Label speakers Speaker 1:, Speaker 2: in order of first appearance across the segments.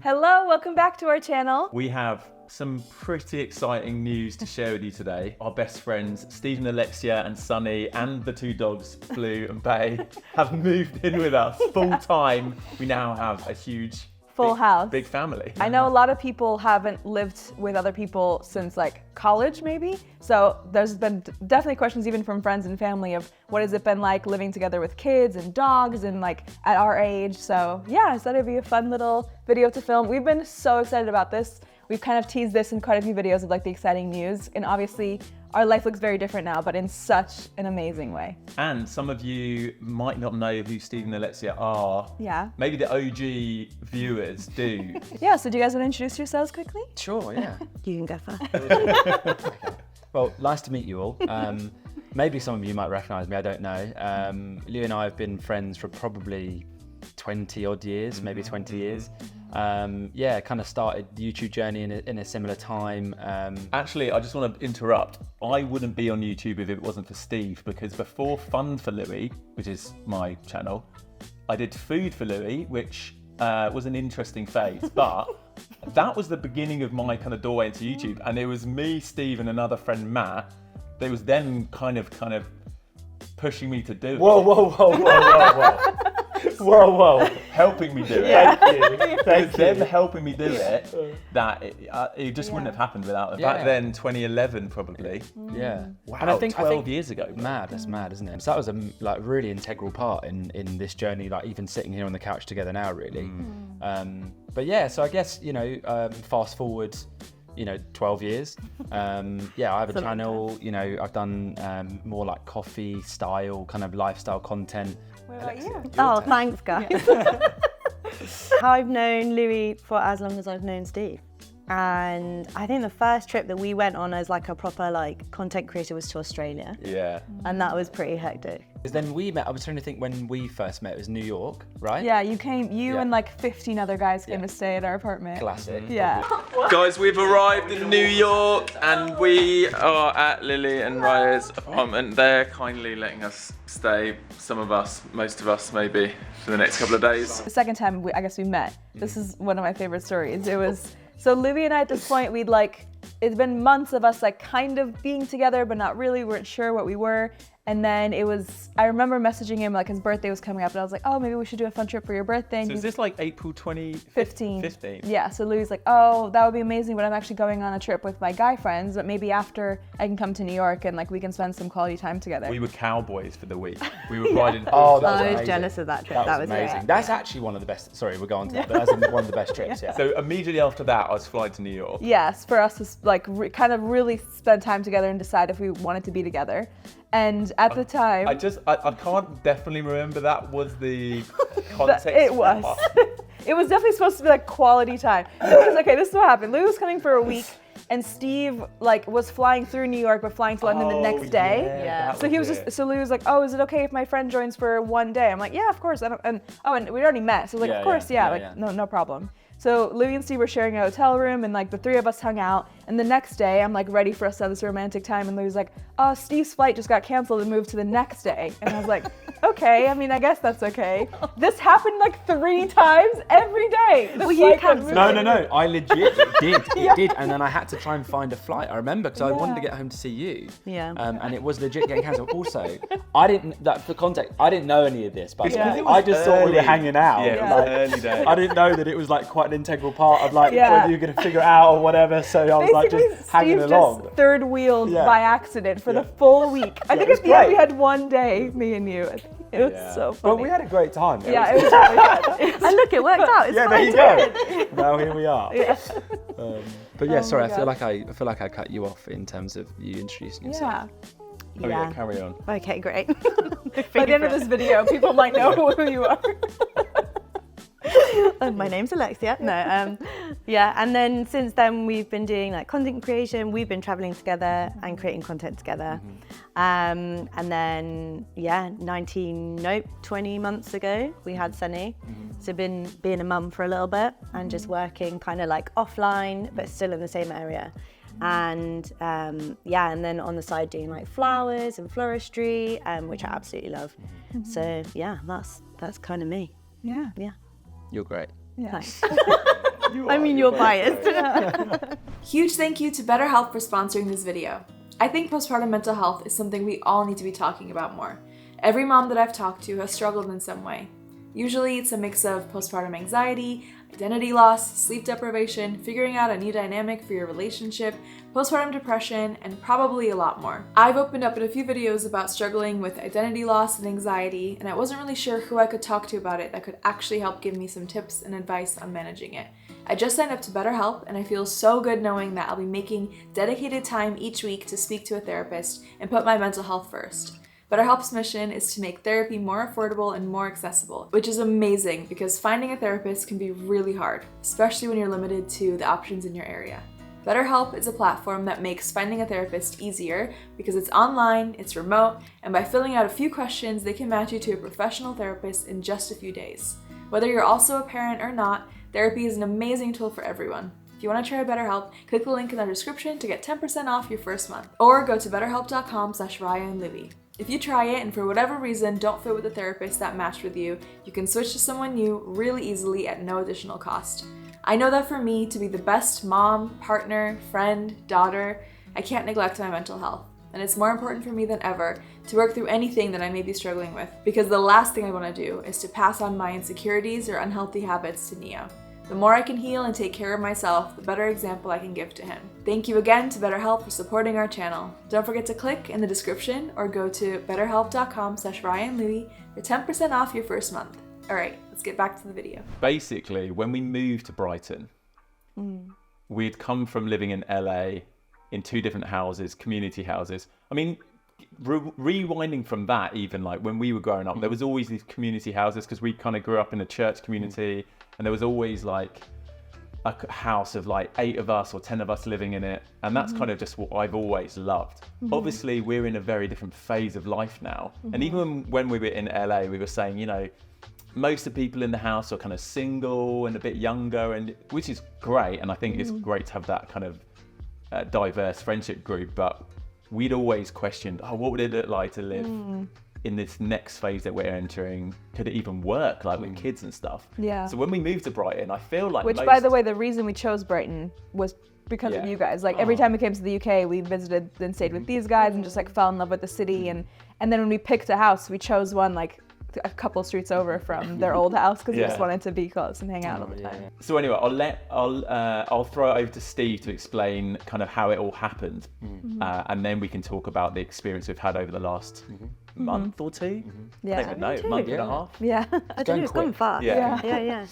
Speaker 1: Hello, welcome back to our channel.
Speaker 2: We have some pretty exciting news to share with you today. Our best friends, Steve and Alexia and Sunny, and the two dogs, Blue and Bay, have moved in with us full time. We now have a huge
Speaker 1: Full house.
Speaker 2: Big family.
Speaker 1: I know a lot of people haven't lived with other people since like college maybe. So there's been definitely questions even from friends and family of what has it been like living together with kids and dogs and like at our age. So yeah, I thought it'd be a fun little video to film. We've been so excited about this. We've kind of teased this in quite a few videos of like the exciting news, and obviously our life looks very different now, but in such an amazing way.
Speaker 2: And some of you might not know who Steve and Alexia are.
Speaker 1: Yeah.
Speaker 2: Maybe the OG viewers do.
Speaker 1: Yeah, so do you guys want to introduce yourselves quickly?
Speaker 3: Sure, yeah.
Speaker 4: You can go first.
Speaker 3: Well, nice to meet you all. Maybe some of you might recognise me, I don't know. Lou and I have been friends for probably 20 odd years, maybe 20 years. Yeah, kind of started the YouTube journey in a similar time.
Speaker 2: Actually, I just want to interrupt. I wouldn't be on YouTube if it wasn't for Steve, because before Fun for Louis, which is my channel, I did Food for Louis, which was an interesting phase, but that was the beginning of my kind of doorway into YouTube. And it was me, Steve, and another friend, Matt, that was then kind of pushing me to do it.
Speaker 3: Whoa. Whoa.
Speaker 2: Helping me do it.
Speaker 3: Thank you.
Speaker 2: Them helping me do it, that it just wouldn't have happened without it. Back then, 2011 probably.
Speaker 3: Yeah.
Speaker 2: Wow,
Speaker 3: And I think
Speaker 2: 12 years ago.
Speaker 3: That's mad, isn't it? So that was a like really integral part in this journey, like even sitting here on the couch together now, really. But yeah, so I guess, fast forward, 12 years. Yeah, I have a channel, I've done more like coffee style, kind of lifestyle content.
Speaker 1: What about you?
Speaker 4: Oh, thanks, guys. I've known Louis for as long as I've known Steve. And I think the first trip that we went on as like a proper like content creator was to Australia.
Speaker 2: Yeah.
Speaker 4: And that was pretty hectic.
Speaker 3: Because then we met, I was trying to think when we first met, it was New York, right?
Speaker 1: Yeah, you and like 15 other guys came to stay at our apartment.
Speaker 3: Classic.
Speaker 1: Yeah.
Speaker 2: Guys, we've arrived in New York and we are at Lily and Raya's apartment. They're kindly letting us stay, some of us, most of us maybe, for the next couple of days.
Speaker 1: The second time I guess we met, this is one of my favorite stories. It was, so Louis and I at this point, it's been months of us like kind of being together, but not really, we weren't sure what we were. And then I remember messaging him like his birthday was coming up and I was like, oh, maybe we should do a fun trip for your birthday. And
Speaker 2: So is this like April 2015?
Speaker 1: 15. Yeah, so Louis like, oh, that would be amazing, but I'm actually going on a trip with my guy friends, but maybe after I can come to New York and like we can spend some quality time together.
Speaker 2: We were cowboys for the week. We were riding
Speaker 3: Oh,
Speaker 4: I was
Speaker 3: amazing.
Speaker 4: jealous of that trip.
Speaker 3: That was amazing.
Speaker 4: great.
Speaker 3: That's actually one of the best, sorry, we'll go on to that, but that's one of the best trips, yeah.
Speaker 2: So immediately after that, I was flying to New York.
Speaker 1: Yes, for us to like kind of really spend time together and decide if we wanted to be together. And at the time,
Speaker 2: I can't definitely remember that was the context.
Speaker 1: it was. It was definitely supposed to be like quality time. Because, okay, this is what happened. Lou was coming for a week and Steve like was flying through New York but flying to London the next day.
Speaker 4: Yeah.
Speaker 1: So he was so Lou was like, oh, is it okay if my friend joins for one day? I'm like, yeah, of course. And we already met. So like, of course, no problem. So Louis and Steve were sharing a hotel room and like the three of us hung out. And the next day I'm like ready for us to have this romantic time. And Louis was like, oh, Steve's flight just got canceled and moved to the next day. And I was like, okay, I mean, I guess that's okay. This happened like 3 times every day.
Speaker 4: Well, you cancelled.
Speaker 3: No, I legit did. And then I had to try and find a flight. I remember because I wanted to get home to see you.
Speaker 4: Yeah.
Speaker 3: And it was legit getting cancelled. Also, for context, I didn't know any of this, but
Speaker 1: Yeah.
Speaker 3: I just thought we were hanging out.
Speaker 2: Yeah, it was early days.
Speaker 3: I didn't know that it was like quite an integral part of like whether you're going to figure it out or whatever. So I was like just hanging
Speaker 1: Steve
Speaker 3: along.
Speaker 1: just third wheeled by accident for the full week. I think at the end we had one day, me and you. It was so funny.
Speaker 3: But we had a great time.
Speaker 1: Yeah, it was really good.
Speaker 4: And look, it worked out. It's
Speaker 3: Yeah,
Speaker 4: fine.
Speaker 3: there you go. Now here we are.
Speaker 1: Yeah.
Speaker 3: But yeah,
Speaker 1: Oh
Speaker 3: sorry,
Speaker 1: my
Speaker 3: I feel like I cut you off in terms of you introducing yourself.
Speaker 1: Yeah.
Speaker 2: Oh yeah, carry on.
Speaker 4: Okay, great.
Speaker 1: By the end of this video, people might know who you are.
Speaker 4: My name's Alexia. No, yeah. And then since then, we've been doing like content creation. We've been traveling together and creating content together. And then, 20 months ago, we had Sunny. So been being a mum for a little bit and just working kind of like offline, but still in the same area. And and then on the side doing like flowers and floristry, which I absolutely love. So yeah, that's kind of me.
Speaker 1: Yeah.
Speaker 4: Yeah.
Speaker 3: You're great.
Speaker 1: Yeah.
Speaker 4: Nice. I mean, you're biased.
Speaker 5: Huge thank you to BetterHelp for sponsoring this video. I think postpartum mental health is something we all need to be talking about more. Every mom that I've talked to has struggled in some way. Usually it's a mix of postpartum anxiety, identity loss, sleep deprivation, figuring out a new dynamic for your relationship, postpartum depression, and probably a lot more. I've opened up in a few videos about struggling with identity loss and anxiety, and I wasn't really sure who I could talk to about it that could actually help give me some tips and advice on managing it. I just signed up to BetterHelp, and I feel so good knowing that I'll be making dedicated time each week to speak to a therapist and put my mental health first. BetterHelp's mission is to make therapy more affordable and more accessible, which is amazing because finding a therapist can be really hard, especially when you're limited to the options in your area. BetterHelp is a platform that makes finding a therapist easier because it's online, it's remote, and by filling out a few questions, they can match you to a professional therapist in just a few days. Whether you're also a parent or not, therapy is an amazing tool for everyone. If you want to try BetterHelp, click the link in the description to get 10% off your first month, or go to betterhelp.com/Raya and Libby. If you try it and for whatever reason don't fit with the therapist that matched with you, you can switch to someone new really easily at no additional cost. I know that for me to be the best mom, partner, friend, daughter, I can't neglect my mental health. And it's more important for me than ever to work through anything that I may be struggling with, because the last thing I want to do is to pass on my insecurities or unhealthy habits to Neo. The more I can heal and take care of myself, the better example I can give to him. Thank you again to BetterHelp for supporting our channel. Don't forget to click in the description or go to betterhelp.com/Raya and Louie for 10% off your first month. All right, let's get back to the video.
Speaker 2: Basically, when we moved to Brighton, we'd come from living in LA in two different houses, community houses. I mean, rewinding from that, even like when we were growing up, there was always these community houses because we kind of grew up in a church community, and there was always like a house of like 8 of us or 10 of us living in it, and that's kind of just what I've always loved. Obviously, we're in a very different phase of life now, and even when we were in LA, we were saying, you know, most of the people in the house are kind of single and a bit younger, and which is great, and I think it's great to have that kind of diverse friendship group, but we'd always questioned, oh, what would it look like to live in this next phase that we're entering? Could it even work, like with kids and stuff?
Speaker 1: Yeah.
Speaker 2: So when we moved to Brighton, I feel like
Speaker 1: by the way, the reason we chose Brighton was because of you guys. Like every time we came to the UK, we visited and stayed with these guys and just like fell in love with the city. And then when we picked a house, we chose one like a couple streets over from their old house because we just wanted to be close and hang out all the time.
Speaker 2: So anyway, I'll throw it over to Steve to explain kind of how it all happened, and then we can talk about the experience we've had over the last month or two.
Speaker 1: Yeah,
Speaker 2: I don't even know, month and a half.
Speaker 1: Yeah,
Speaker 4: I don't know, it's gone fast.
Speaker 2: Yeah.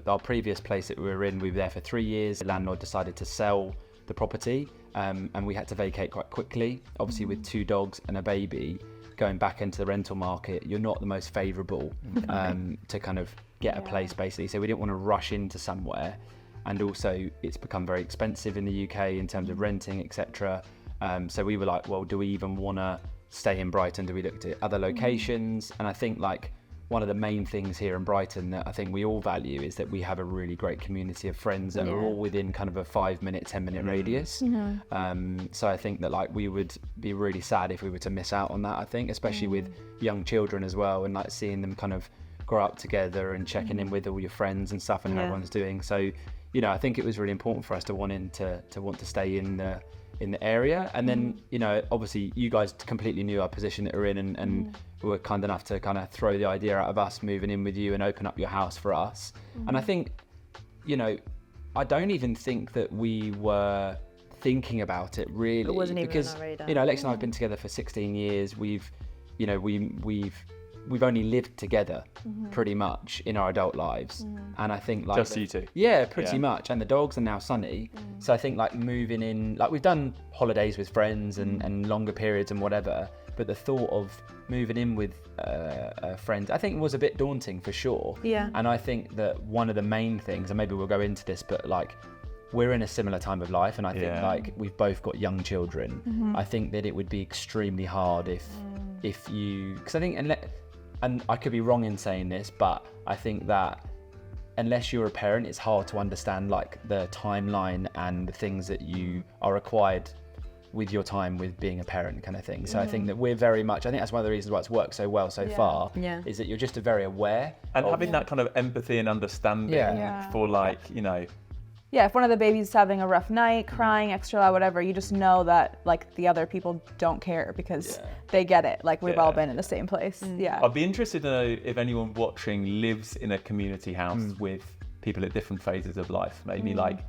Speaker 3: Our previous place that we were in, we were there for 3 years. The landlord decided to sell the property, and we had to vacate quite quickly. Obviously, with 2 dogs and a baby, going back into the rental market, you're not the most favourable to kind of get a place, basically. So we didn't want to rush into somewhere, and also it's become very expensive in the UK in terms of renting, etc. So we were like, well, do we even want to stay in Brighton? Do we look at other locations? And I think like one of the main things here in Brighton that I think we all value is that we have a really great community of friends that are all within kind of a 5-minute, 10-minute radius. So I think that like we would be really sad if we were to miss out on that, I think, especially with young children as well, and like seeing them kind of grow up together and checking in with all your friends and stuff and how everyone's doing. So, you know, I think it was really important for us to want to stay in the area. And then, you know, obviously you guys completely knew our position that we're in, and were kind enough to kind of throw the idea out of us moving in with you and open up your house for us. And I think, you know, I don't even think that we were thinking about it really.
Speaker 4: It wasn't even
Speaker 3: because,
Speaker 4: on our radar.
Speaker 3: you know, Alexia and I have been together for 16 years. We've only lived together pretty much in our adult lives. And I think like
Speaker 2: Just you two?
Speaker 3: Yeah, pretty much. And the dogs are now Sunny. So I think like moving in, like we've done holidays with friends and longer periods and whatever, but the thought of moving in with friends, I think was a bit daunting for sure.
Speaker 4: Yeah.
Speaker 3: And I think that one of the main things, and maybe we'll go into this, but like we're in a similar time of life, and I think like we've both got young children. I think that it would be extremely hard if you, because I think, and I could be wrong in saying this, but I think that unless you're a parent, it's hard to understand like the timeline and the things that you are required with your time with being a parent kind of thing. So I think that we're very much, I think that's one of the reasons why it's worked so well so far, is that you're just very aware.
Speaker 2: And having that kind of empathy and understanding for like, you know.
Speaker 1: Yeah, if one of the babies is having a rough night, crying extra loud, whatever, you just know that like the other people don't care because they get it. Like we've all been in the same place. Yeah.
Speaker 2: I'd be interested to know if anyone watching lives in a community house with people at different phases of life. Maybe like,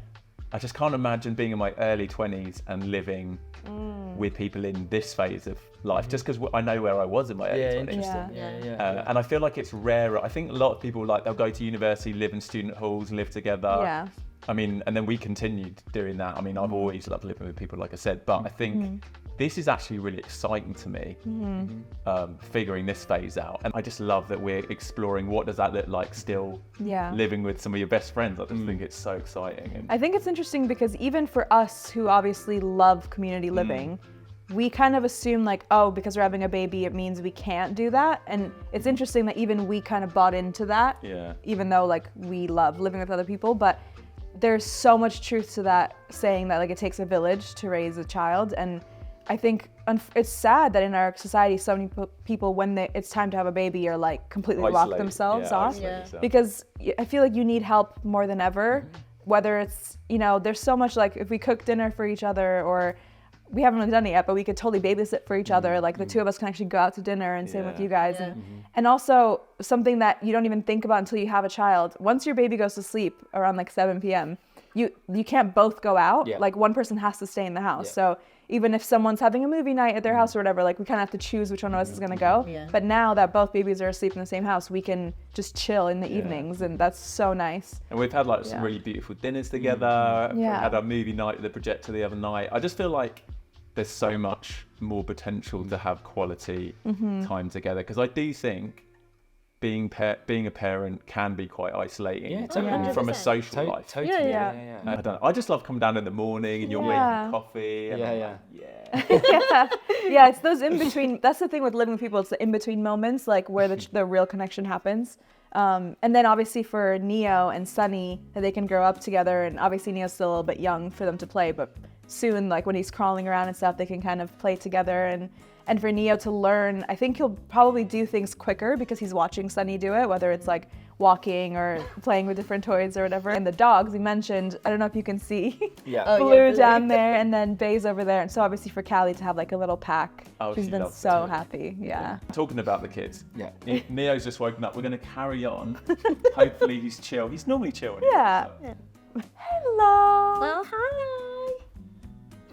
Speaker 2: I just can't imagine being in my early 20s and living with people in this phase of life, just because I know where I was in my early 20s.
Speaker 3: Interesting.
Speaker 2: And I feel like it's rarer. I think a lot of people, like, they'll go to university, live in student halls, live together.
Speaker 1: Yeah.
Speaker 2: I mean, and then we continued doing that. I mean, I've always loved living with people, like I said, but I think this is actually really exciting to me, figuring this phase out. And I just love that we're exploring what does that look like still living with some of your best friends. I just think it's so exciting. And
Speaker 1: I think it's interesting because even for us who obviously love community living, we kind of assume like, oh, because we're having a baby, it means we can't do that. And it's interesting that even we kind of bought into that, even though like we love living with other people, but there's so much truth to that, saying that like it takes a village to raise a child. And I think it's sad that in our society, so many people, when it's time to have a baby, are like completely lock themselves off. Because I feel like you need help more than ever, whether it's, you know, there's so much like if we cook dinner for each other, or we haven't really done it yet, but we could totally babysit for each other. Like the two of us can actually go out to dinner, and same with you guys. And also something that you don't even think about until you have a child. Once your baby goes to sleep around like 7 p.m., you can't both go out. Like one person has to stay in the house. So even if someone's having a movie night at their house or whatever, like we kind of have to choose which one of us is gonna go. But now that both babies are asleep in the same house, we can just chill in the evenings, and that's so nice.
Speaker 2: And we've had like some really beautiful dinners together. We had our movie night at the projector the other night. I just feel like there's so much more potential to have quality time together, because I do think being a parent can be quite isolating from a social life.
Speaker 3: Totally.
Speaker 2: I don't know. I just love coming down in the morning and you're making coffee. And
Speaker 1: It's those in between. That's the thing with living with people. It's the in between moments, like where the real connection happens. And then obviously for Neo and Sunny, that they can grow up together. And obviously Neo's still a little bit young for them to play, but soon, like when he's crawling around and stuff, they can kind of play together. And for Neo to learn, I think he'll probably do things quicker because he's watching Sunny do it, whether it's like walking or playing with different toys or whatever. And the dogs, we mentioned, I don't know if you can see, Blue down there, and then Bay's over there. And so obviously for Callie to have like a little pack, she's been so happy.
Speaker 2: Talking about the kids, Neo's just woken up. We're going to carry on. Hopefully he's chill. He's normally chill.
Speaker 1: Hello.
Speaker 4: Well, hi.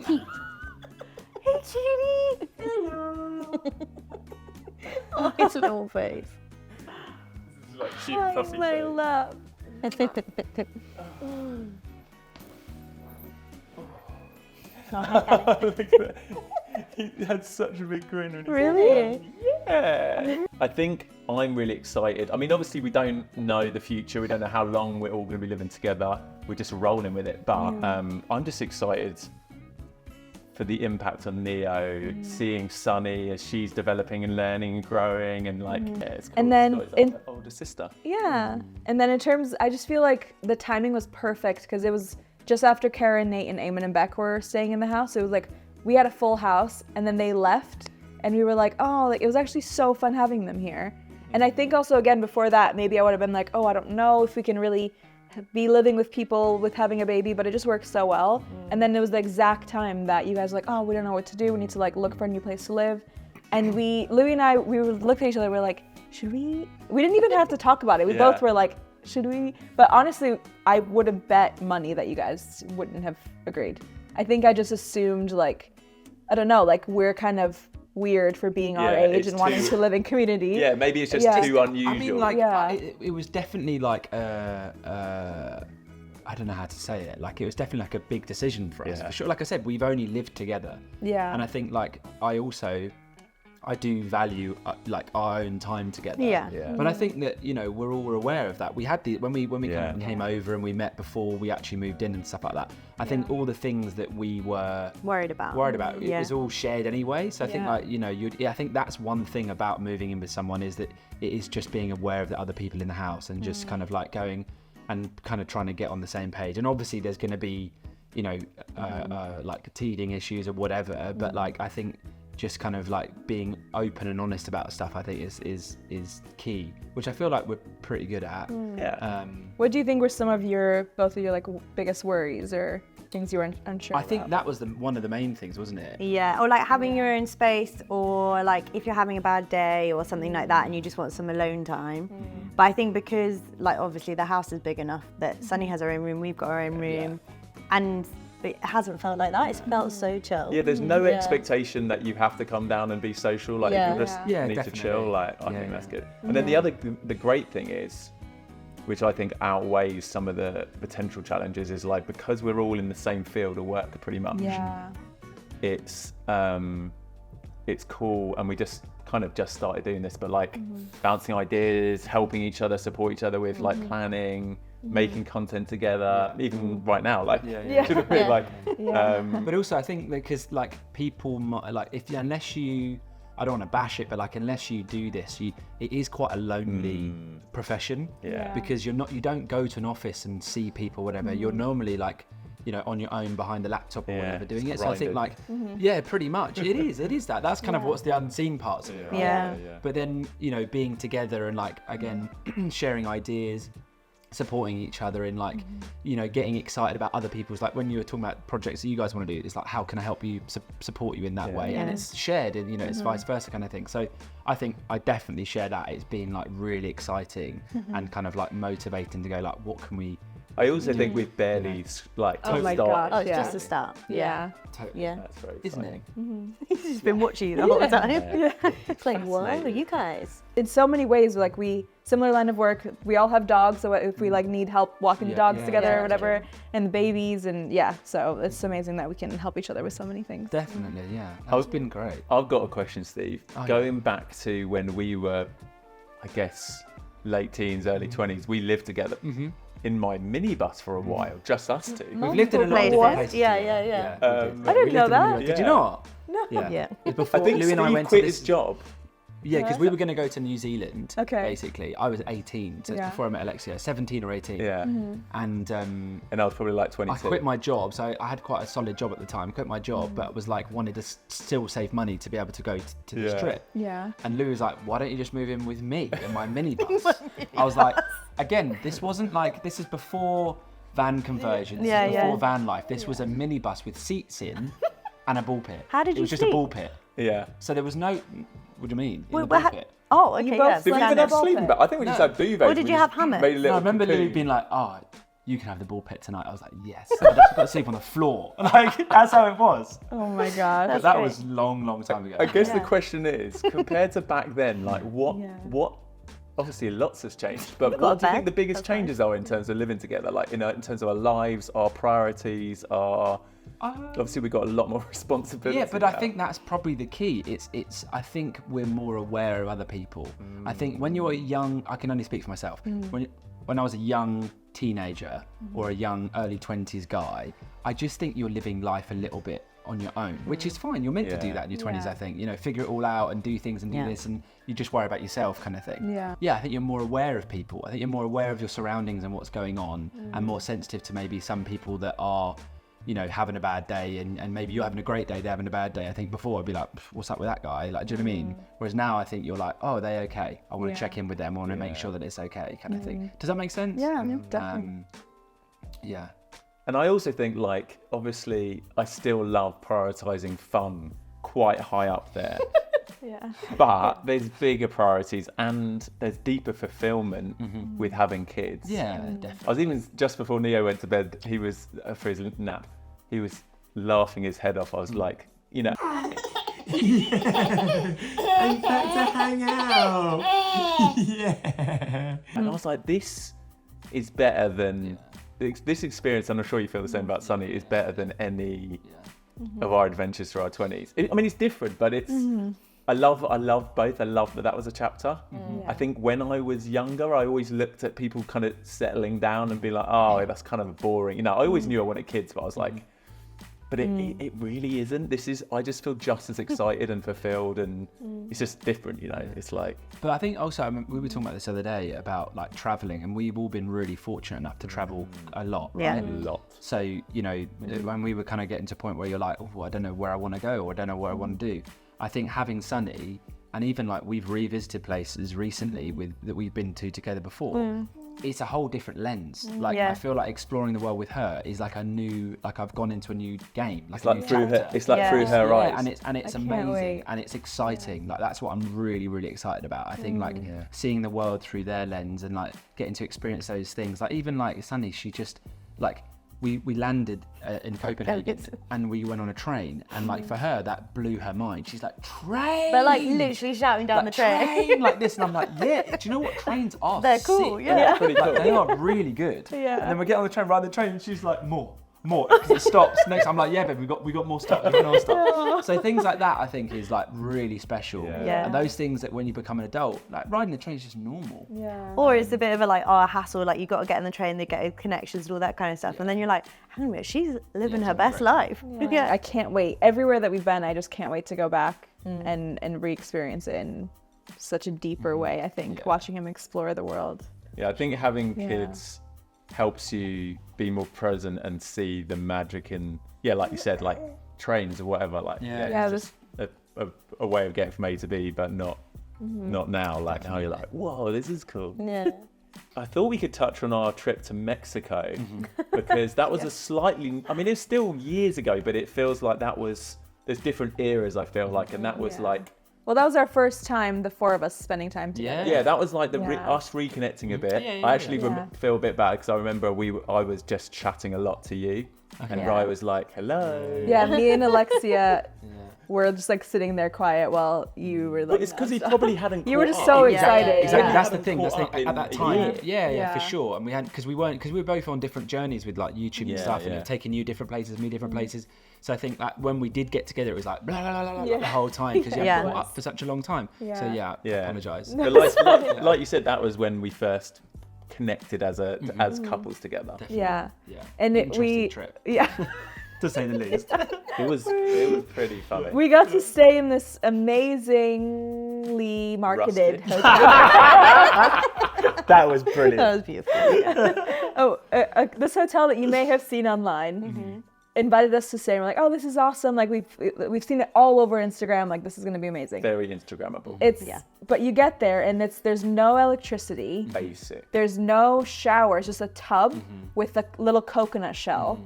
Speaker 1: Hey, Judy.
Speaker 4: Hello. Oh, his little face.
Speaker 2: Like
Speaker 1: Hi, my love.
Speaker 2: He had such a big grin. When he
Speaker 1: Really?
Speaker 2: Yeah. I think I'm really excited. I mean, obviously we don't know the future. We don't know how long we're all going to be living together. We're just rolling with it. But I'm just excited for the impact on Neo, seeing Sunny as she's developing and learning and growing, and like, it's cool.
Speaker 1: And then
Speaker 2: His older sister.
Speaker 1: And then in terms, I just feel like the timing was perfect because it was just after Kara, Nate, and Eamon and Beck were staying in the house. So it was like we had a full house, and then they left, and we were like, oh, like it was actually so fun having them here. And I think also again before that, maybe I would have been like, oh, I don't know if we can really be living with people with having a baby, but it just works so well. And then it was the exact time that you guys were like, oh, we don't know what to do. We need to like look for a new place to live. And Louis and I, we looked at each other. We were like, should we? We didn't even have to talk about it. We both were like, should we? But honestly, I would have bet money that you guys wouldn't have agreed. I think I just assumed like, I don't know, like we're kind of weird for being our age and wanting to live in community.
Speaker 2: Yeah, maybe it's just too unusual.
Speaker 3: I mean, like, it was definitely like, I don't know how to say it. Like, it was definitely like a big decision for us. For sure. Like I said, we've only lived together. And I think like, I do value like our own time together. But I think that, you know, we're all aware of that. We had when we kind of came over and we met before we actually moved in and stuff like that. I think all the things that we were worried about, it was all shared anyway. So I think like, you know, I think that's one thing about moving in with someone is that it is just being aware of the other people in the house and just kind of like going and kind of trying to get on the same page. And obviously there's going to be, like teething issues or whatever. But like, I think just kind of like being open and honest about stuff, I think is key, which I feel like we're pretty good at.
Speaker 2: Yeah.
Speaker 1: What do you think were some of both of your like biggest worries or things you were unsure
Speaker 3: I think
Speaker 1: about?
Speaker 3: that was one of the main things, wasn't it?
Speaker 4: Yeah, or like having your own space, or like if you're having a bad day or something like that and you just want some alone time. But I think because like obviously the house is big enough that Sunny has her own room, we've got our own room, and it hasn't felt like that. It's felt so chill.
Speaker 2: Yeah, there's no expectation that you have to come down and be social. Like
Speaker 4: Yeah.
Speaker 2: you just
Speaker 3: Yeah,
Speaker 2: need
Speaker 3: definitely.
Speaker 2: to chill. Like I
Speaker 3: Yeah,
Speaker 2: think that's
Speaker 3: yeah.
Speaker 2: good. And then the great thing is, which I think outweighs some of the potential challenges, is like because we're all in the same field of work pretty much.
Speaker 1: Yeah.
Speaker 2: It's cool, and we just started doing this, but like bouncing ideas, helping each other, support each other with like planning, making content together, even right now, like
Speaker 3: But also I think because like people might, like unless you, I don't want to bash it, but like unless you do this, it is quite a lonely profession.
Speaker 2: Yeah.
Speaker 3: Because you don't go to an office and see people, whatever. You're normally like, on your own behind the laptop or whatever doing it. So I think like, yeah, pretty much it is that. That's kind of what's the unseen parts of it. Right?
Speaker 4: Yeah.
Speaker 3: But then, being together and like, again, sharing ideas, supporting each other in like, getting excited about other people's, like when you were talking about projects that you guys want to do, it's like, how can I help you support you in that way? And it's shared and, it's vice versa kind of thing. So I think I definitely share that. It's been like really exciting and kind of like motivating to go like, what can we...
Speaker 2: I also think we've barely like
Speaker 1: Oh my
Speaker 2: started.
Speaker 1: gosh.
Speaker 4: Oh, it's
Speaker 1: Yeah.
Speaker 4: just a start.
Speaker 1: Yeah.
Speaker 3: Totally.
Speaker 4: Yeah.
Speaker 2: That's very
Speaker 3: Isn't
Speaker 2: exciting.
Speaker 3: it?
Speaker 4: He's just been watching you the whole time. It's like, whoa,
Speaker 2: Fascinating.
Speaker 4: you guys.
Speaker 1: In so many ways, like similar line of work, we all have dogs, so if we like need help walking the dogs together or whatever, and the babies, and so it's amazing that we can help each other with so many things.
Speaker 3: Definitely, yeah. That's been great.
Speaker 2: I've got a question, Steve.
Speaker 3: Oh, yeah.
Speaker 2: Going back to when we were, I guess, late teens, early 20s, we lived together in my minibus for a while, just us two.
Speaker 3: We've lived in a lot of
Speaker 4: Places.
Speaker 3: different places.
Speaker 4: Yeah,
Speaker 3: together.
Speaker 4: yeah.
Speaker 3: we did.
Speaker 1: I didn't
Speaker 3: We lived
Speaker 1: know
Speaker 3: in
Speaker 1: that.
Speaker 3: New York. Did you
Speaker 2: Yeah.
Speaker 3: not?
Speaker 1: No.
Speaker 3: Yeah.
Speaker 4: Yeah.
Speaker 3: It was before
Speaker 2: I think
Speaker 3: Louis and I
Speaker 2: Steve
Speaker 3: went
Speaker 2: quit
Speaker 3: to
Speaker 2: his
Speaker 3: this
Speaker 2: job.
Speaker 3: Yeah, because we were going to go to New Zealand,
Speaker 1: Okay.
Speaker 3: basically. I was 18, so it's
Speaker 1: Yeah.
Speaker 3: before I met Alexia, 17 or 18.
Speaker 2: Yeah.
Speaker 3: And
Speaker 2: And I was probably like 22.
Speaker 3: I quit my job, so I had quite a solid job at the time. Quit my job, but was like, wanted to still save money to be able to go to this
Speaker 2: Yeah.
Speaker 3: trip.
Speaker 1: Yeah.
Speaker 3: And Lou was like, why don't you just move in with me in my minibus? I was like, again, this is before van conversions, this
Speaker 4: Yeah,
Speaker 3: is before
Speaker 4: yeah.
Speaker 3: van life. This was a minibus with seats in and a ball pit.
Speaker 4: How did
Speaker 3: It
Speaker 4: you
Speaker 3: was just a
Speaker 4: sleep?
Speaker 3: ball pit.
Speaker 2: Yeah.
Speaker 3: So there was no, what do you mean? In
Speaker 4: Well,
Speaker 3: the ball pit.
Speaker 4: Oh, okay,
Speaker 1: You
Speaker 4: yeah.
Speaker 1: both
Speaker 2: Did we
Speaker 1: Like
Speaker 2: even
Speaker 1: a
Speaker 2: have
Speaker 1: ball
Speaker 2: sleeping
Speaker 1: pit.
Speaker 2: bag? I think we just had duvets.
Speaker 4: Or did
Speaker 2: We
Speaker 4: you
Speaker 2: just
Speaker 4: have hammocks?
Speaker 2: made a
Speaker 3: No,
Speaker 2: little
Speaker 3: I remember Lou
Speaker 2: cocoon.
Speaker 3: being like, oh, you can have the ball pit tonight. I was like, yes. I just got to sleep on the floor. Like, that's how it was.
Speaker 1: Oh my god.
Speaker 3: But that was long time ago.
Speaker 2: I guess the question is, compared to back then, like what? Obviously, lots has changed. But
Speaker 4: got
Speaker 2: what
Speaker 4: a
Speaker 2: do you think
Speaker 4: bed,
Speaker 2: the biggest
Speaker 4: that's nice.
Speaker 2: changes are in terms of living together? Like in terms of our lives, our priorities, our. Obviously, we've got a lot more responsibility.
Speaker 3: Yeah, but I
Speaker 2: now.
Speaker 3: think that's probably the key. It's. I think we're more aware of other people. I think when you're young, I can only speak for myself. When I was a young teenager or a young early 20s guy, I just think you're living life a little bit on your own, which is fine. You're meant to do
Speaker 2: Yeah.
Speaker 3: that in your 20s,
Speaker 1: Yeah.
Speaker 3: I think. Figure it all out and do things and do
Speaker 4: Yeah.
Speaker 3: this, and you just worry about yourself, kind of thing.
Speaker 1: Yeah.
Speaker 3: Yeah, I think you're more aware of people. I think you're more aware of your surroundings and what's going on, and more sensitive to maybe some people that are, having a bad day, and maybe you're having a great day, they're having a bad day. I think before I'd be like, what's up with that guy? Like, do you know what I mean? Whereas now I think you're like, oh, they okay. I want to check in with them. I want to make sure that it's okay, kind of thing. Does that make sense?
Speaker 1: Yeah, definitely.
Speaker 3: Yeah.
Speaker 2: And I also think, like, obviously, I still love prioritizing fun quite high up there.
Speaker 1: Yeah.
Speaker 2: But there's bigger priorities and there's deeper fulfillment with having kids.
Speaker 3: Yeah, definitely.
Speaker 2: I was even, just before Neo went to bed, he was, for his nap, he was laughing his head off. I was like,
Speaker 3: I'm back to hang out. Yeah.
Speaker 2: and I was like, this is better than, this experience, and I'm sure you feel the same about Sunny, is better than any of our adventures through our 20s. I mean, it's different, but it's, I love both. I love that was a chapter. I think when I was younger, I always looked at people kind of settling down and be like, oh, that's kind of boring. I always knew I wanted kids, but I was like, But it really isn't. I just feel just as excited and fulfilled, and it's just different, you know. It's like.
Speaker 3: But I think also, we were talking about this the other day about like traveling, and we've all been really fortunate enough to travel a lot.
Speaker 4: Yeah.
Speaker 3: Right?
Speaker 2: A lot.
Speaker 3: So, you know, when we were kind of getting to a point where you're like, oh, I don't know where I want to go, or I don't know what I want to do. I think having Sunny, and even like we've revisited places recently that we've been to together before. It's a whole different lens. Like I feel like exploring the world with her is like I've gone into a new game.
Speaker 2: It's like through her. It's like through her eyes.
Speaker 3: And it's amazing and it's exciting. Like that's what I'm really, really excited about. I think like seeing the world through their lens and like getting to experience those things. Like even like Sunny, she just like. We landed in Copenhagen and we went on a train, and like for her that blew her mind. She's like, train!
Speaker 4: They're like literally shouting down
Speaker 3: like,
Speaker 4: the train.
Speaker 3: like this, and I'm like, yeah. Do you know what trains are?
Speaker 4: They're cool,
Speaker 3: sick?
Speaker 4: yeah.
Speaker 2: Pretty cool.
Speaker 3: Like, they are really good.
Speaker 1: Yeah.
Speaker 3: And then we get on the train, ride the train, and she's like, more, because it stops. Next, I'm like, yeah, babe, we got more stuff. We got more stuff. So things like that, I think, is like really special.
Speaker 4: Yeah.
Speaker 3: And those things that when you become an adult, like riding the train is just normal.
Speaker 1: Yeah.
Speaker 4: Or it's a bit of a like, a hassle, like you got to get in the train, they get connections and all that kind of stuff. And then you're like, hang on a minute, she's living her best life. Yeah.
Speaker 1: I can't wait. Everywhere that we've been, I just can't wait to go back and re-experience it in such a deeper way, I think, watching him explore the world.
Speaker 2: Yeah, I think having kids helps you be more present and see the magic in, like you said, like trains or whatever. Like, it's just a way of getting from A to B, but not now. Like now you're like, whoa, this is cool.
Speaker 4: Yeah.
Speaker 2: I thought we could touch on our trip to Mexico because that was a slightly, I mean, it's still years ago, but it feels like there's different eras, I feel like, and that was like.
Speaker 1: Well, that was our first time, the four of us spending time together.
Speaker 2: Yeah, that was like us reconnecting a bit. I actually feel a bit bad because I remember I was just chatting a lot to you, and Raya was like, hello.
Speaker 1: Yeah, me and Alexia were just like sitting there quiet while you were like.
Speaker 2: But it's because he probably hadn't.
Speaker 1: You were just so excited.
Speaker 3: Exactly.
Speaker 1: Yeah.
Speaker 3: That's the thing. At that time.
Speaker 2: Yeah.
Speaker 3: Yeah, for sure. And we had because we were both on different journeys with like YouTube and stuff, and taking you different places, me different places. So I think that when we did get together, it was like blah blah blah blah the whole time because you hadn't caught up for such a long time. Yeah. So I apologise.
Speaker 2: But like you said, that was when we first connected as couples together.
Speaker 3: Definitely.
Speaker 1: Yeah.
Speaker 3: And
Speaker 1: we
Speaker 3: trip.
Speaker 1: Yeah.
Speaker 3: To say the least.
Speaker 2: It was pretty funny.
Speaker 1: We got to stay in this amazingly marketed hotel.
Speaker 3: That was brilliant.
Speaker 4: That was beautiful.
Speaker 1: This hotel that you may have seen online invited us to stay. And we're like, oh, this is awesome. Like we've seen it all over Instagram. Like this is gonna be amazing.
Speaker 2: Very Instagrammable.
Speaker 1: But you get there and there's no electricity.
Speaker 2: Basic.
Speaker 1: There's no shower. It's just a tub with a little coconut shell.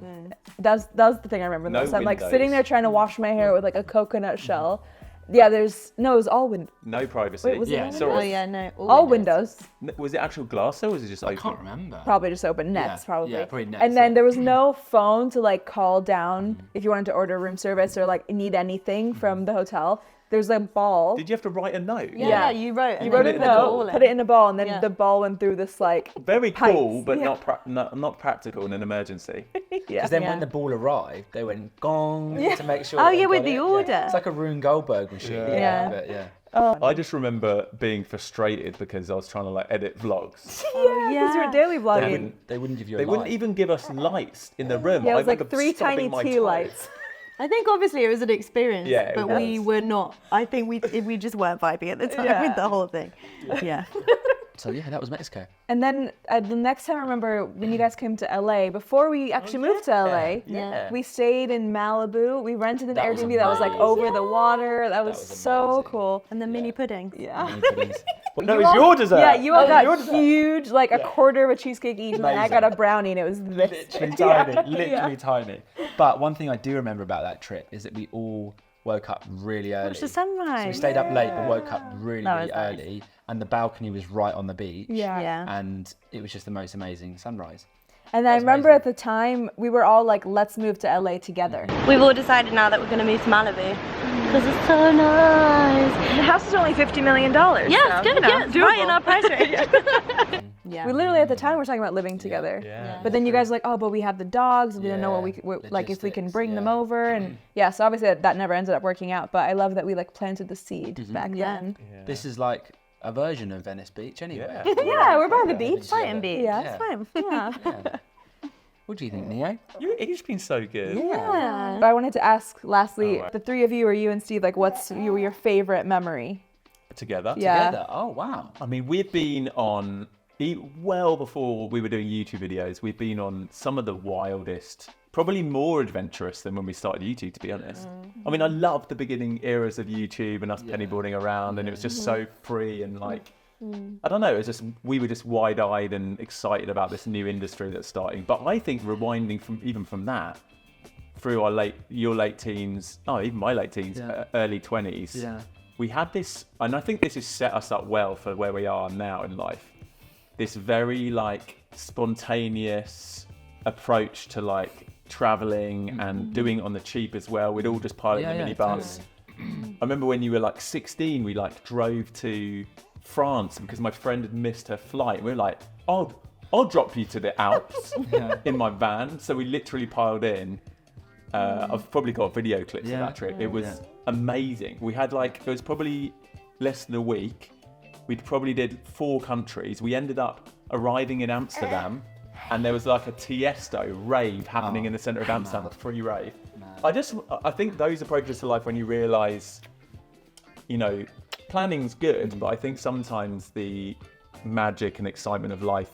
Speaker 1: That was the thing I remember.
Speaker 2: No
Speaker 1: I'm like
Speaker 2: windows.
Speaker 1: sitting there trying to wash my hair with like a coconut shell. Yeah, it was all windows.
Speaker 2: No privacy.
Speaker 1: Wait, was it
Speaker 2: Sorry.
Speaker 4: Oh yeah, no.
Speaker 1: All windows.
Speaker 2: Was it actual glass or was it just open?
Speaker 3: I can't remember.
Speaker 1: Probably just open nets, probably.
Speaker 3: Yeah, probably nets.
Speaker 1: And then there was no phone to like call down if you wanted to order room service or like need anything from the hotel. There's a ball.
Speaker 2: Did you have to write a note?
Speaker 4: Yeah, you wrote.
Speaker 1: You wrote a note, put it in a ball, and then
Speaker 4: Yeah.
Speaker 1: the ball went through this like.
Speaker 2: Very cool,
Speaker 1: pipes.
Speaker 2: but
Speaker 1: Yeah.
Speaker 2: not practical in an emergency.
Speaker 3: Because then when the ball arrived, they went gong to make sure.
Speaker 4: Oh,
Speaker 3: they
Speaker 4: yeah,
Speaker 3: got
Speaker 4: with the
Speaker 3: it.
Speaker 4: order.
Speaker 3: It's like a Rune Goldberg machine.
Speaker 1: Yeah.
Speaker 3: But yeah.
Speaker 2: I just remember being frustrated because I was trying to like edit vlogs.
Speaker 1: because you were daily vlogging.
Speaker 3: They wouldn't give you a
Speaker 2: They
Speaker 3: light.
Speaker 2: wouldn't even give us lights in the room.
Speaker 1: Yeah, it
Speaker 2: I
Speaker 1: was like
Speaker 2: remember
Speaker 1: 3
Speaker 2: stopping
Speaker 1: tiny
Speaker 2: my
Speaker 1: tea
Speaker 2: time.
Speaker 1: lights.
Speaker 4: I think obviously it was an experience,
Speaker 2: Yeah, it
Speaker 4: but
Speaker 2: was.
Speaker 4: we were not. I think we just weren't vibing at the time
Speaker 1: Yeah.
Speaker 4: with the whole thing. Yeah.
Speaker 3: So yeah, that was Mexico.
Speaker 1: And then the next time I remember when you guys came to LA, before we actually moved to LA,
Speaker 2: Yeah.
Speaker 1: we stayed in Malibu. We rented an
Speaker 3: That was
Speaker 1: Airbnb that was like over the water. That was
Speaker 3: was
Speaker 1: so
Speaker 3: amazing.
Speaker 1: cool.
Speaker 4: And the mini pudding.
Speaker 1: Yeah.
Speaker 3: No, it's your dessert.
Speaker 1: Yeah, you all got huge, like a quarter of a cheesecake each, and then I got a brownie, and it was this.
Speaker 3: Literally tiny. But one thing I do remember about that trip is that we all woke up really early.
Speaker 4: Watch the
Speaker 3: So
Speaker 4: sunrise.
Speaker 3: we stayed up late but woke up really,
Speaker 4: That
Speaker 3: really
Speaker 4: was nice.
Speaker 3: early, and the balcony was right on the beach.
Speaker 1: Yeah.
Speaker 3: And it was just the most amazing sunrise.
Speaker 1: And I remember at the time, we were all like, let's move to LA together.
Speaker 4: We've all decided now that we're going to move to Malibu because it's so nice.
Speaker 1: The house is only $50 million.
Speaker 4: Yeah, it's good. Yeah, it's right in our price range.
Speaker 1: We literally at the time were talking about living together.
Speaker 2: Yeah.
Speaker 1: But then you guys were like, oh, but we have the dogs, and we don't know what like if we can bring them over, and so obviously that never ended up working out. But I love that we like planted the seed back then.
Speaker 3: This is like a version of Venice Beach anyway.
Speaker 2: Yeah.
Speaker 1: Yeah, we're by the beach.
Speaker 4: Brighton Beach.
Speaker 1: Yeah,
Speaker 3: Yeah.
Speaker 1: it's fine. Yeah.
Speaker 3: What do you think, Neo?
Speaker 2: You've each been so good.
Speaker 4: Yeah.
Speaker 1: But I wanted to ask, lastly,
Speaker 2: Oh, right.
Speaker 1: the three of you, or you and Steve, like, what's your favorite memory?
Speaker 2: Together.
Speaker 1: Yeah.
Speaker 3: Together? Oh, wow.
Speaker 2: I mean, we've been on, well before we were doing YouTube videos, we've been on some of the wildest, probably more adventurous than when we started YouTube, to be honest. I mean, I loved the beginning eras of YouTube and us pennyboarding around, and it was just so free and like, I don't know, it was just, we were just wide-eyed and excited about this new industry that's starting. But I think rewinding from that, through your late teens, even my late teens, early 20s, we had this, and I think this has set us up well for where we are now in life, this very like spontaneous approach to like traveling and doing it on the cheap as well. We'd all just pile in the minibus. Totally. I remember when you were like 16, we like drove to France because my friend had missed her flight. We were like, I'll drop you to the Alps in my van. So we literally piled in. I've probably got video clips of that trip. It was amazing. We had like, it was probably less than a week. We'd probably did 4 countries. We ended up arriving in Amsterdam and there was like a Tiesto rave happening in the centre of Amsterdam, a free rave. I think those approaches to life when you realise, you know, planning's good, but I think sometimes the magic and excitement of life,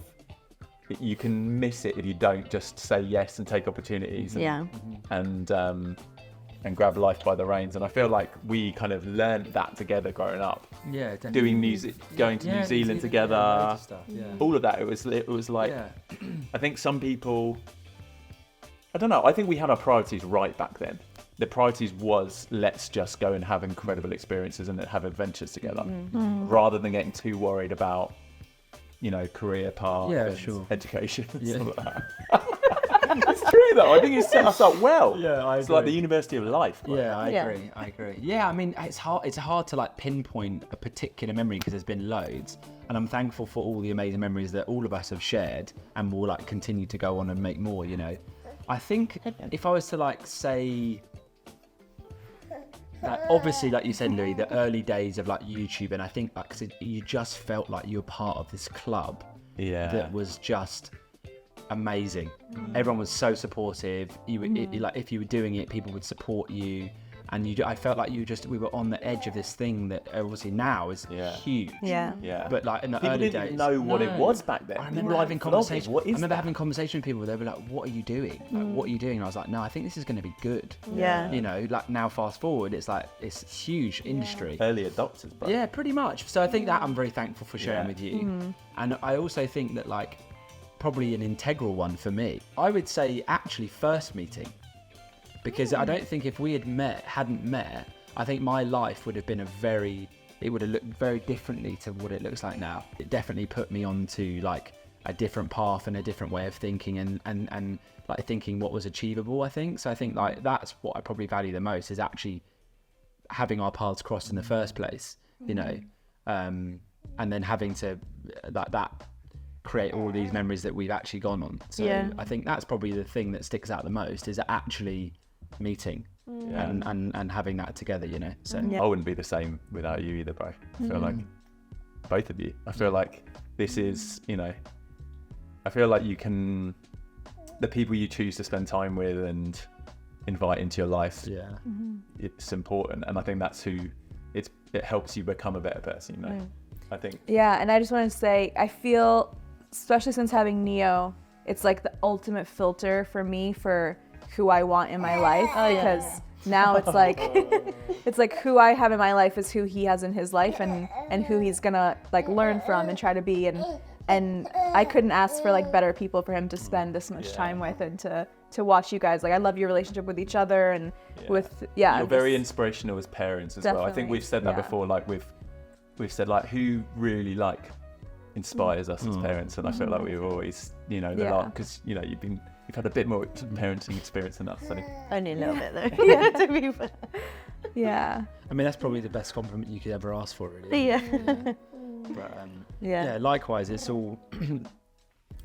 Speaker 2: you can miss it if you don't just say yes and take opportunities and grab life by the reins. And I feel like we kind of learned that together growing up.
Speaker 3: Yeah, definitely.
Speaker 2: Doing music, going to New Zealand together, all of that. It was like, I think some people, I don't know, I think we had our priorities right back then. The priorities was, let's just go and have incredible experiences and have adventures together, rather than getting too worried about, you know, career path, education, and stuff like that. It's true though. I think it's set us up well.
Speaker 3: Yeah, I agree.
Speaker 2: It's like the University of Life. Right?
Speaker 3: Yeah, I agree. Yeah, I mean, it's hard to like pinpoint a particular memory because there's been loads, and I'm thankful for all the amazing memories that all of us have shared and will like continue to go on and make more, you know. I think if I was to like say, like, obviously, like you said, Louis, the early days of like YouTube, and I think like you just felt like you were part of this club that was just amazing. Everyone was so supportive. You were, like if you were doing it, people would support you, and I felt like we were on the edge of this thing that obviously now is huge.
Speaker 4: Yeah.
Speaker 3: But like in the
Speaker 2: People
Speaker 3: early
Speaker 2: didn't
Speaker 3: days,
Speaker 2: know what it was back then.
Speaker 3: I remember having conversations.
Speaker 2: What is
Speaker 3: I remember
Speaker 2: that?
Speaker 3: having conversations with people. They were like, "What are you doing? Like, what are you doing?" And I was like, "No, I think this is going to be good."
Speaker 4: Yeah.
Speaker 3: You know, like now fast forward, it's like it's a huge industry.
Speaker 2: Early adopters, bro.
Speaker 3: Yeah, pretty much. So I think that I'm very thankful for sharing with you. And I also think that like probably an integral one for me, I would say actually first meeting, because I don't think if we hadn't met, I think my life would have been it would have looked very differently to what it looks like now. It definitely put me onto like a different path and a different way of thinking and like thinking what was achievable, I think. So I think like that's what I probably value the most, is actually having our paths crossed in the first place, you know, and then having to that create all these memories that we've actually gone on. So I think that's probably the thing that sticks out the most, is actually meeting and having that together, you know. So
Speaker 2: I wouldn't be the same without you either, bro. I feel like both of you. I feel like this is, you know, I feel like you can, the people you choose to spend time with and invite into your life, it's important. And I think that's it helps you become a better person, you know. I think. Yeah,
Speaker 1: and I just want to say, I feel, especially since having Neo, it's like the ultimate filter for me for who I want in my life, because now it's like who I have in my life is who he has in his life, and who he's gonna like learn from and try to be, and I couldn't ask for like better people for him to spend this much time with, and to watch you guys. Like, I love your relationship with each other and with you're
Speaker 2: very inspirational as parents as well. I think we've said that before, like we've said like who really like inspires us as parents, and I feel like we've always, you know, because you know you've had a bit more parenting experience than us, Sonny.
Speaker 4: Only a little bit though. To be fair.
Speaker 1: Yeah.
Speaker 3: I mean, that's probably the best compliment you could ever ask for, really. But, likewise, it's all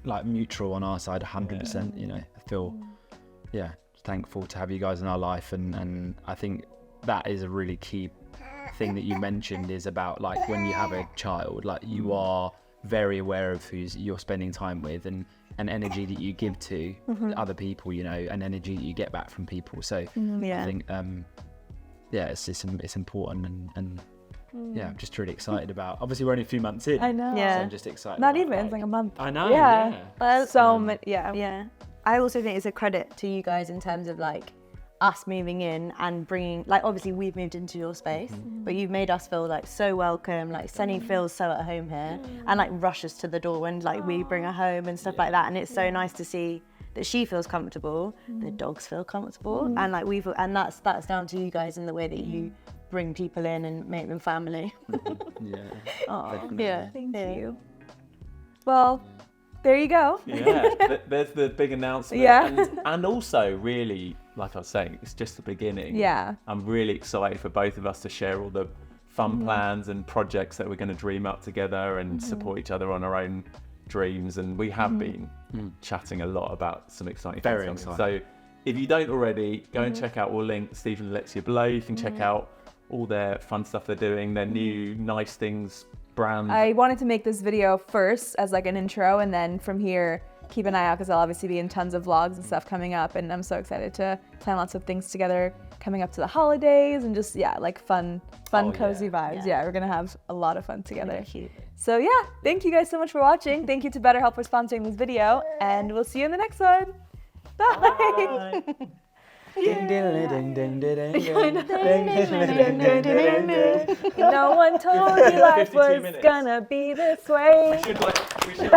Speaker 3: like mutual on our side, 100%. You know, I feel thankful to have you guys in our life, and I think that is a really key thing that you mentioned, is about like when you have a child, like you are very aware of who you're spending time with, and an energy that you give to other people, you know, and energy that you get back from people. So
Speaker 4: Yeah.
Speaker 3: I think, it's important, and yeah, I'm just really excited about. Obviously, we're only a few months in.
Speaker 1: I know.
Speaker 4: Yeah.
Speaker 3: So I'm just excited.
Speaker 1: Not
Speaker 3: about,
Speaker 1: even, it's like a month.
Speaker 3: I know.
Speaker 1: Yeah.
Speaker 3: Yeah.
Speaker 4: Well,
Speaker 1: So many, yeah.
Speaker 4: yeah. I also think it's a credit to you guys in terms of like us moving in and bringing, like, obviously we've moved into your space, but you've made us feel like so welcome. Like Sunny feels so at home here and like rushes to the door when like we bring her home and stuff like that. And it's so nice to see that she feels comfortable, the dogs feel comfortable, and like we feel, and that's down to you guys in the way that you bring people in and make them family.
Speaker 3: Yeah.
Speaker 4: Yeah.
Speaker 1: Thank
Speaker 4: Yeah.
Speaker 1: you. Well, there you go.
Speaker 2: Yeah, there's the big announcement.
Speaker 1: Yeah.
Speaker 2: And also, really, like I was saying, it's just the beginning.
Speaker 1: Yeah.
Speaker 2: I'm really excited for both of us to share all the fun plans and projects that we're going to dream up together and support each other on our own dreams. And we have been chatting a lot about some exciting
Speaker 3: Very
Speaker 2: things.
Speaker 3: exciting.
Speaker 2: So if you don't already, go and check out, we'll link Steve and Alexia below. You can check out all their fun stuff they're doing, their new nice things brand.
Speaker 1: I wanted to make this video first as like an intro, and then from here, keep an eye out because I'll obviously be in tons of vlogs and stuff coming up, and I'm so excited to plan lots of things together coming up to the holidays and just, yeah, like fun,
Speaker 2: Oh,
Speaker 1: cozy
Speaker 2: yeah.
Speaker 1: vibes.
Speaker 4: Yeah.
Speaker 1: Yeah, we're gonna have a lot of fun together.
Speaker 4: Cute.
Speaker 1: So yeah, thank you guys so much for watching. Thank you to BetterHelp for sponsoring this video, and we'll see you in the next one. Bye.
Speaker 3: Ding, ding, ding, ding, ding,
Speaker 1: No one told you life
Speaker 2: 52
Speaker 1: was
Speaker 2: minutes.
Speaker 1: gonna be this way.
Speaker 2: We should